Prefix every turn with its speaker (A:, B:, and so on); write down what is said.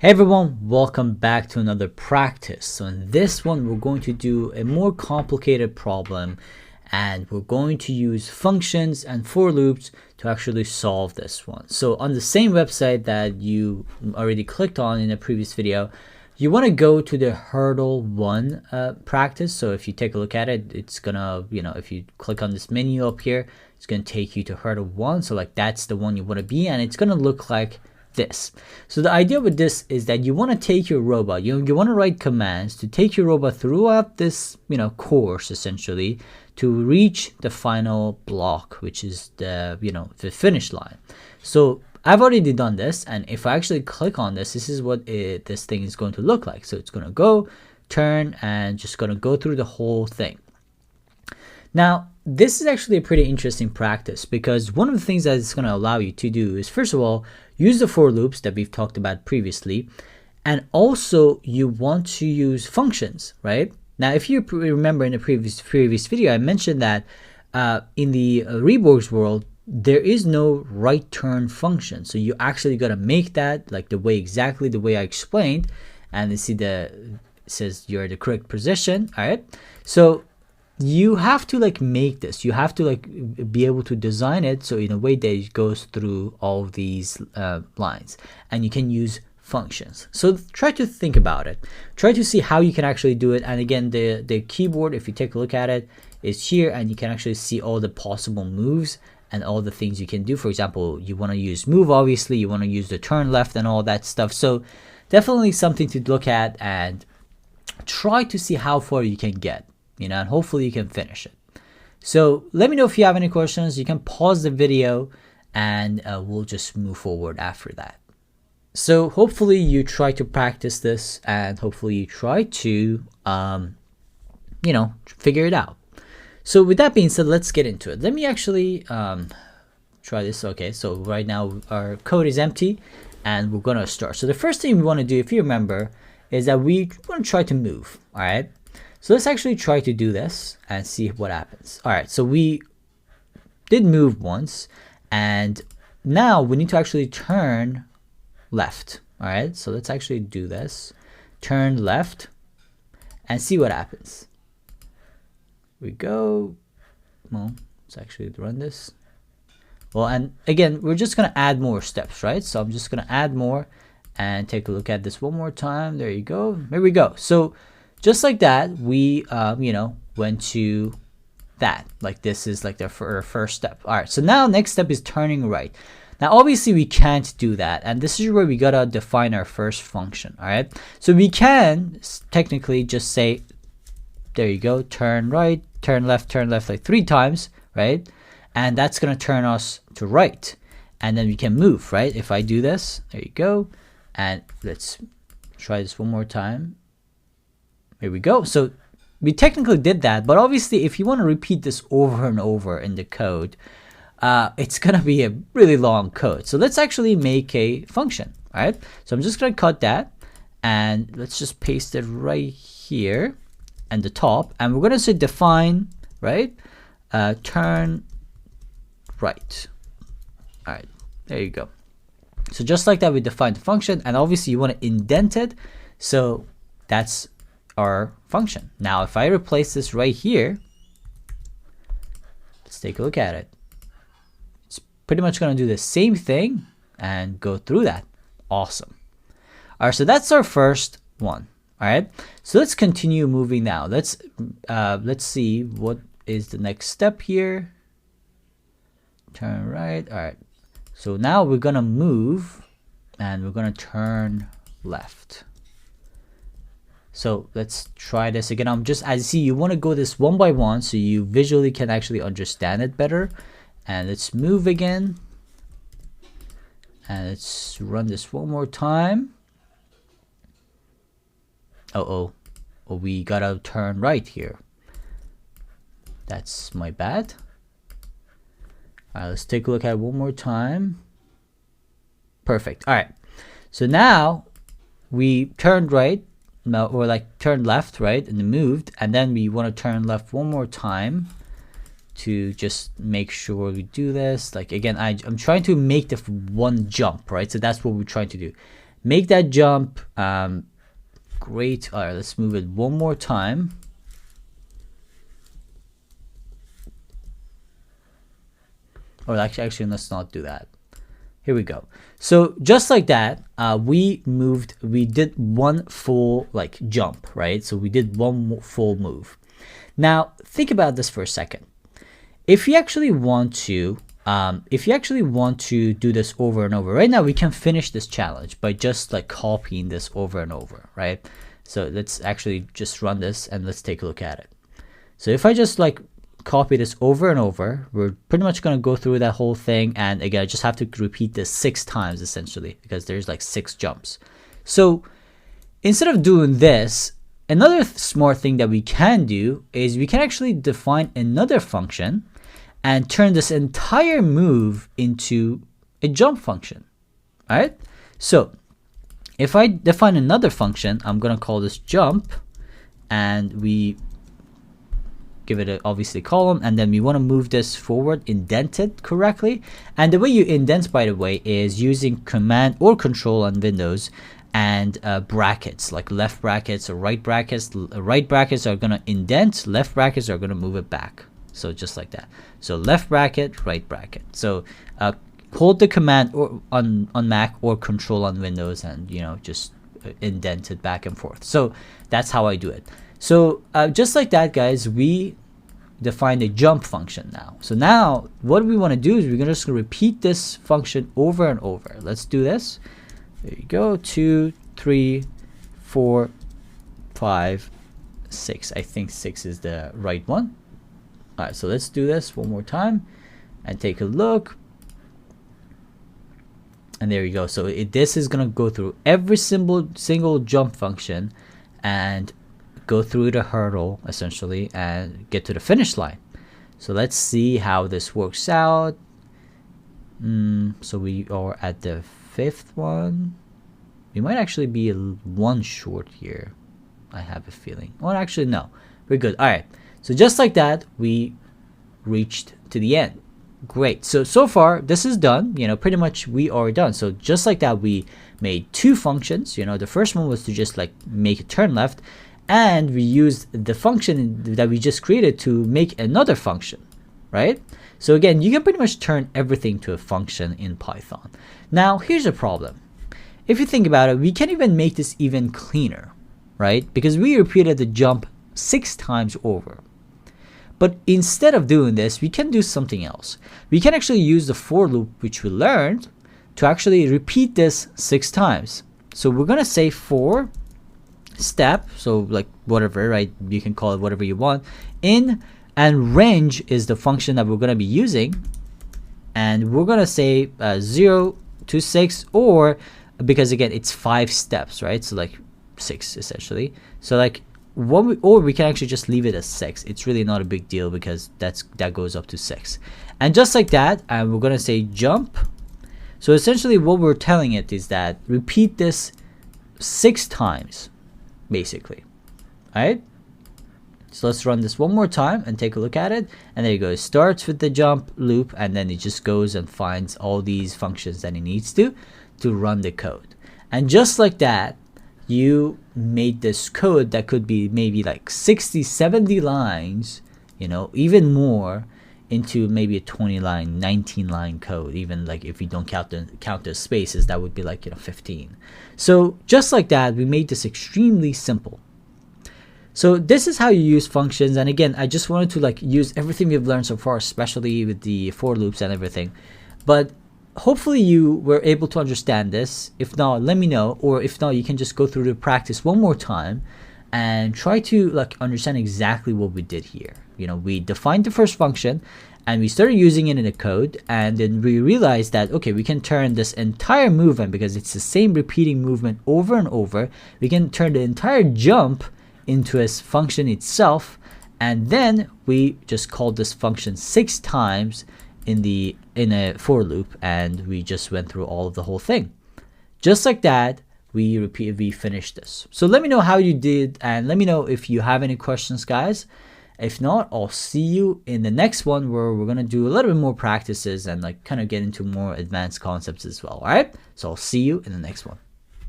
A: Hey everyone, welcome back to another practice. So in this one, we're going to do a more complicated problem and we're going to use functions and for loops to actually solve this one. So on the same website that you already clicked on in a previous video, you want to go to the hurdle 1 practice. So if you take a look at it, it's gonna, if you click on this menu up here, it's gonna take you to hurdle 1. So like that's the one you want to be, and it's gonna look like this. So the idea with this is that you want to take your robot, you want to write commands to take your robot throughout this course essentially to reach the final block, which is the the finish line. So I've already done this, and if I actually click on this, this is what this thing is going to look like. So it's going to go, turn, and just going to go through the whole thing. Now, this is actually a pretty interesting practice because one of the things that it's going to allow you to do is, first of all, use the for loops that we've talked about previously, and also you want to use functions, right? Now, if you remember in the previous video, I mentioned that in the Reborg's world, there is no right turn function. So you actually got to make that like exactly the way I explained, and you see it says you're at the correct position. All right, so you have to make this, you have to be able to design it so in a way that it goes through all of these lines, and you can use functions. So try to think about it, try to see how you can actually do it. And again, the keyboard, if you take a look at it, is here, and you can actually see all the possible moves and all the things you can do. For example, you want to use move, obviously you want to use the turn left and all that stuff. So definitely something to look at and try to see how far you can get, and hopefully you can finish it. So let me know if you have any questions. You can pause the video and we'll just move forward after that. So hopefully you try to practice this, and hopefully you try to figure it out. So with that being said, let's get into it. Let me actually try this. Okay, so right now our code is empty and we're gonna start. So the first thing we want to do, if you remember, is that we want to try to move. All right, so let's actually try to do this and see what happens. All right, so we did move once, and now we need to actually turn left. All right, so let's actually do this, turn left, and see what happens. We go, well, let's actually run this. Well, and again, we're just gonna add more steps, right? So I'm just gonna add more and take a look at this one more time. There you go, there we go. So just like that, we went to that. Like this is like our first step. All right, so now next step is turning right. Now obviously we can't do that, and this is where we gotta define our first function. All right, so we can technically just say, there you go, turn right, turn left like 3 times, right? And that's gonna turn us to right, and then we can move, right? If I do this, there you go, and let's try this one more time. Here we go. So we technically did that, but obviously if you want to repeat this over and over in the code, it's gonna be a really long code. So let's actually make a function. All right, so I'm just gonna cut that, and let's just paste it right here and the top, and we're gonna say define, right, turn right. All right, there you go. So just like that, we define the function, and obviously you want to indent it, so that's our function. Now if I replace this right here, let's take a look at it. It's pretty much going to do the same thing and go through that. Awesome. All right, so that's our first one. All right, so let's continue moving now. Let's see what is the next step here. Turn right. All right, so now we're gonna move and we're gonna turn left. So let's try this again. As you see, you want to go this one by one so you visually can actually understand it better. And let's move again, and let's run this one more time. Oh, we gotta turn right here. That's my bad. All right, let's take a look at it one more time. Perfect. All right, so now we turned right, or like turned left, right, and moved, and then we want to turn left one more time to just make sure we do this. Like again, I'm trying to make the one jump, right? So that's what we're trying to do. make that jump. Great. All right, let's move it one more time. Or actually, let's not do that. Here we go. So just like that, we did one full like jump, right? So we did one full move. Now think about this for a second. If you actually want to do this over and over, right now we can finish this challenge by just like copying this over and over, right? So let's actually just run this and let's take a loop at it. So if I just like copy this over and over, we're pretty much going to go through that whole thing, and again I just have to repeat this 6 times essentially, because there's like 6 jumps. So instead of doing this, another smart thing that we can do is we can actually define another function and turn this entire move into a jump function. All right, so if I define another function, I'm going to call this jump, and we give it a obviously column, and then we want to move this forward, indent it correctly. And the way you indent, by the way, is using command or control on Windows and brackets, like left brackets or right brackets. Right brackets are going to indent, left brackets are going to move it back. So just like that. So left bracket, right bracket. So hold the command or on Mac or control on Windows, and just indent it back and forth. So that's how I do it. So just like that, guys, we defined a jump function now. So now what we want to do is we're just going to repeat this function over and over. Let's do this. There you go. 2, 3, 4, 5, 6. I think 6 is the right one. All right, so let's do this one more time and take a look. And there you go. So this is going to go through every single jump function and go through the hurdle essentially and get to the finish line. So let's see how this works out. So we are at the 5th one. We might actually be one short here, I have a feeling. Well, actually no, we're good. All right, so just like that we reached to the end. Great. So far this is done. Pretty much we are done. So just like that we made 2 functions. The first one was to just like make a turn left, and we used the function that we just created to make another function, right? So again, you can pretty much turn everything to a function in Python. Now here's a problem. If you think about it, we can even make this even cleaner, right? Because we repeated the jump 6 times over. But instead of doing this, we can do something else. We can actually use the for loop which we learned to actually repeat this 6 times. So we're going to say for step, so like whatever, right? You can call it whatever you want. In and range is the function that we're going to be using, and we're going to say 0 to 6, or because again it's 5 steps, right? So like 6 essentially. So like or we can actually just leave it as 6. It's really not a big deal because that goes up to 6. And just like that, we're going to say jump. So essentially what we're telling it is that repeat this 6 times basically. All right, so let's run this one more time and take a look at it. And there you go. It starts with the jump loop, and then it just goes and finds all these functions that it needs to run the code. And just like that, you made this code that could be maybe like 60-70 lines, even more, into maybe a 20-line, 19-line code. Even like if we don't count the spaces, that would be like 15. So just like that, we made this extremely simple. So this is how you use functions. And again, I just wanted to like use everything we've learned so far, especially with the for loops and everything. But hopefully you were able to understand this. If not, let me know. Or if not, you can just go through the practice one more time and try to like understand exactly what we did here. We defined the first function and we started using it in the code, and then we realized that okay, we can turn this entire movement, because it's the same repeating movement over and over, we can turn the entire jump into a function itself. And then we just called this function 6 times in a for loop, and we just went through all of the whole thing. Just like that, we finished this. So let me know how you did, and let me know if you have any questions, guys. If not, I'll see you in the next one, where we're gonna do a little bit more practices and like kind of get into more advanced concepts as well. All right, so I'll see you in the next one.